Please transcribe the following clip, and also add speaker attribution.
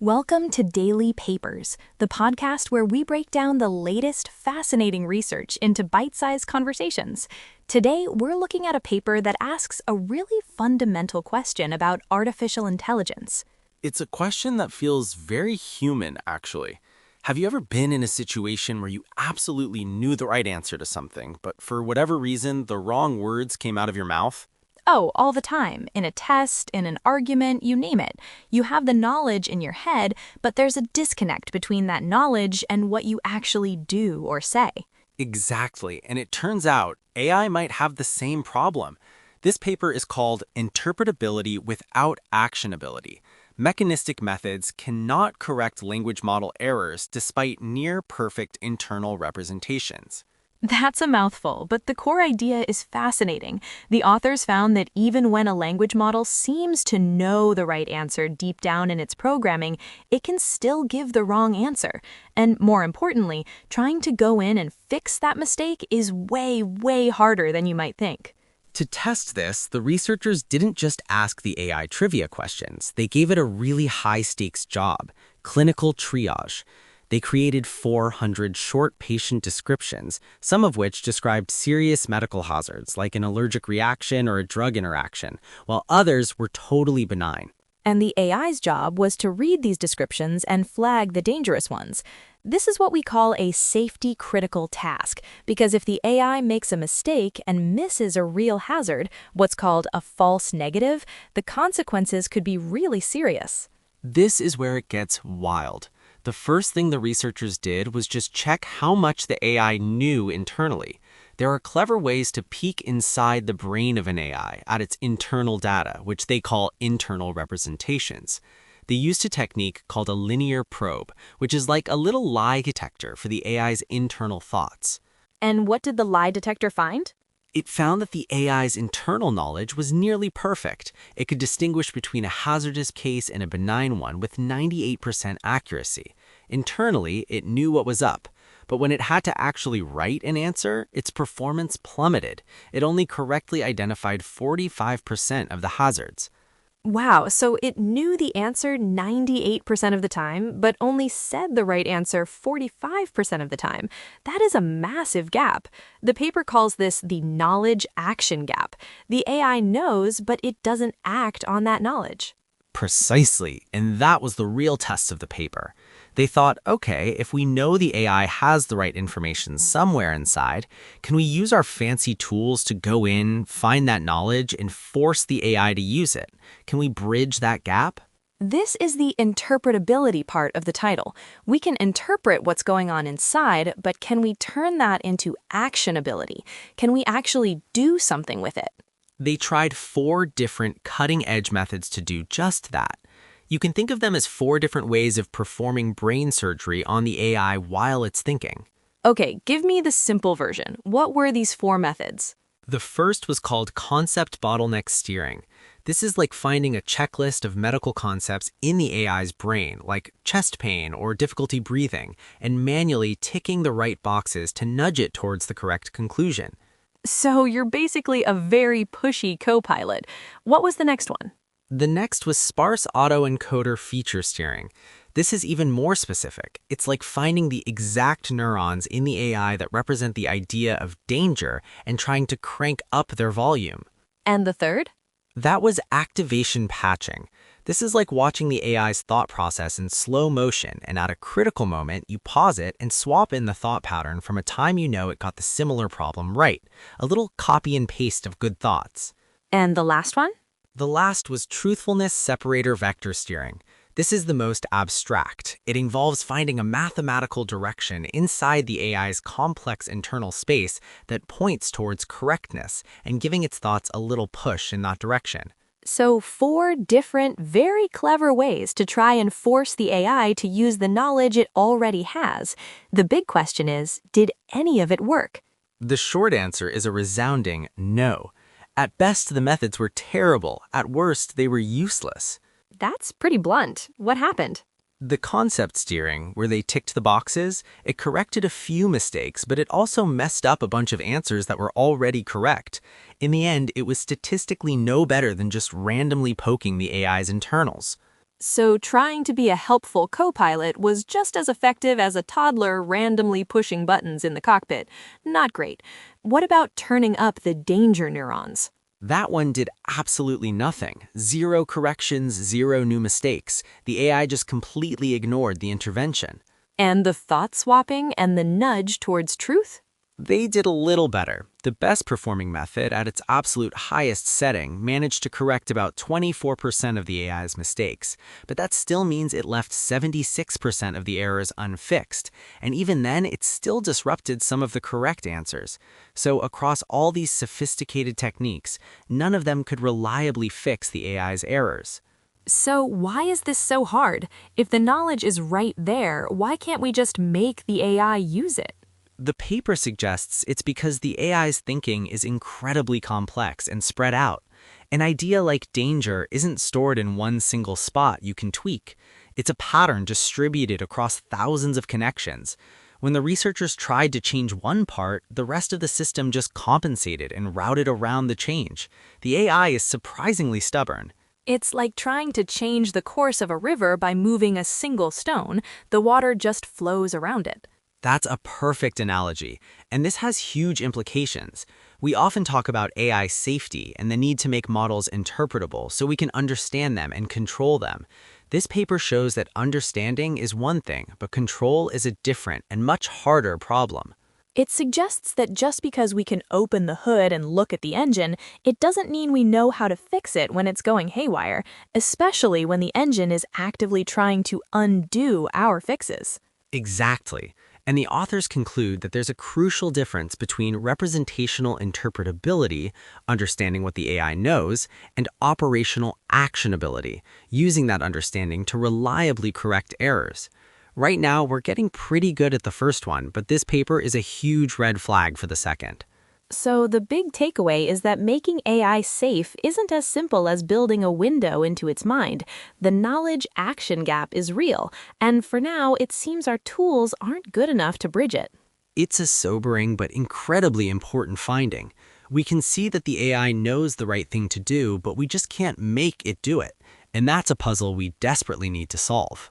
Speaker 1: Welcome to Daily Papers, the podcast where we break down the latest fascinating research into bite-sized conversations. Today, we're looking at a paper that asks a really fundamental question about artificial intelligence.
Speaker 2: It's a question that feels very human, actually. Have you ever been in a situation where you absolutely knew the right answer to something, but for whatever reason, the wrong words came out of your mouth?
Speaker 1: Oh, all the time. In a test, in an argument, you name it. You have the knowledge in your head, but there's a disconnect between that knowledge and what you actually do or say.
Speaker 2: Exactly, and it turns out AI might have the same problem. This paper is called Interpretability without Actionability. Mechanistic methods cannot correct language model errors despite near-perfect internal representations.
Speaker 1: That's a mouthful, but the core idea is fascinating. The authors found that even when a language model seems to know the right answer deep down in its programming, it can still give the wrong answer. And more importantly, trying to go in and fix that mistake is way, way harder than you might think.
Speaker 2: To test this, the researchers didn't just ask the AI trivia questions. They gave it a really high-stakes job, clinical triage. They created 400 short patient descriptions, some of which described serious medical hazards like an allergic reaction or a drug interaction, while others were totally benign.
Speaker 1: And the AI's job was to read these descriptions and flag the dangerous ones. This is what we call a safety-critical task, because if the AI makes a mistake and misses a real hazard, what's called a false negative, the consequences could be really serious.
Speaker 2: This is where it gets wild. The first thing the researchers did was just check how much the AI knew internally. There are clever ways to peek inside the brain of an AI at its internal data, which they call internal representations. They used a technique called a linear probe, which is like a little lie detector for the AI's internal thoughts.
Speaker 1: And what did the lie detector find?
Speaker 2: It found that the AI's internal knowledge was nearly perfect. It could distinguish between a hazardous case and a benign one with 98% accuracy. Internally, it knew what was up. But when it had to actually write an answer, its performance plummeted. It only correctly identified 45% of the hazards.
Speaker 1: Wow, so it knew the answer 98% of the time, but only said the right answer 45% of the time. That is a massive gap. The paper calls this the knowledge-action gap. The AI knows, but it doesn't act on that knowledge.
Speaker 2: Precisely, and that was the real test of the paper. They thought, okay, if we know the AI has the right information somewhere inside, can we use our fancy tools to go in, find that knowledge, and force the AI to use it? Can we bridge that gap?
Speaker 1: This is the interpretability part of the title. We can interpret what's going on inside, but can we turn that into actionability? Can we actually do something with it?
Speaker 2: They tried 4 different cutting-edge methods to do just that. You can think of them as 4 different ways of performing brain surgery on the AI while it's thinking.
Speaker 1: Okay, give me the simple version. What were these 4 methods?
Speaker 2: The first was called concept bottleneck steering. This is like finding a checklist of medical concepts in the AI's brain, like chest pain or difficulty breathing, and manually ticking the right boxes to nudge it towards the correct conclusion.
Speaker 1: So you're basically a very pushy co-pilot. What was the next one?
Speaker 2: The next was sparse autoencoder feature steering. This is even more specific. It's like finding the exact neurons in the AI that represent the idea of danger and trying to crank up their volume.
Speaker 1: And the third?
Speaker 2: That was activation patching. This is like watching the AI's thought process in slow motion, and at a critical moment, you pause it and swap in the thought pattern from a time you know it got the similar problem right. A little copy and paste of good thoughts.
Speaker 1: And the last one?
Speaker 2: The last was truthfulness separator vector steering. This is the most abstract. It involves finding a mathematical direction inside the AI's complex internal space that points towards correctness and giving its thoughts a little push in that direction.
Speaker 1: So 4 different, very clever ways to try and force the AI to use the knowledge it already has. The big question is, did any of it work?
Speaker 2: The short answer is a resounding no. At best, the methods were terrible. At worst, they were useless.
Speaker 1: That's pretty blunt. What happened?
Speaker 2: The concept steering, where they ticked the boxes, it corrected a few mistakes, but it also messed up a bunch of answers that were already correct. In the end, it was statistically no better than just randomly poking the AI's internals.
Speaker 1: So trying to be a helpful co-pilot was just as effective as a toddler randomly pushing buttons in the cockpit. Not great. What about turning up the danger neurons?
Speaker 2: That one did absolutely nothing. Zero corrections, zero new mistakes. The AI just completely ignored the intervention.
Speaker 1: And the thought swapping and the nudge towards truth?
Speaker 2: They did a little better. The best performing method, at its absolute highest setting, managed to correct about 24% of the AI's mistakes, but that still means it left 76% of the errors unfixed, and even then it still disrupted some of the correct answers. So across all these sophisticated techniques, none of them could reliably fix the AI's errors.
Speaker 1: So why is this so hard? If the knowledge is right there, why can't we just make the AI use it?
Speaker 2: The paper suggests it's because the AI's thinking is incredibly complex and spread out. An idea like danger isn't stored in one single spot you can tweak. It's a pattern distributed across thousands of connections. When the researchers tried to change one part, the rest of the system just compensated and routed around the change. The AI is surprisingly stubborn.
Speaker 1: It's like trying to change the course of a river by moving a single stone. The water just flows around it.
Speaker 2: That's a perfect analogy, and this has huge implications. We often talk about AI safety and the need to make models interpretable so we can understand them and control them. This paper shows that understanding is one thing, but control is a different and much harder problem.
Speaker 1: It suggests that just because we can open the hood and look at the engine, it doesn't mean we know how to fix it when it's going haywire, especially when the engine is actively trying to undo our fixes.
Speaker 2: Exactly. And the authors conclude that there's a crucial difference between representational interpretability, understanding what the AI knows, and operational actionability, using that understanding to reliably correct errors. Right now, we're getting pretty good at the first one, but this paper is a huge red flag for the second.
Speaker 1: So the big takeaway is that making AI safe isn't as simple as building a window into its mind. The knowledge-action gap is real, and for now, it seems our tools aren't good enough to bridge it.
Speaker 2: It's a sobering but incredibly important finding. We can see that the AI knows the right thing to do, but we just can't make it do it. And that's a puzzle we desperately need to solve.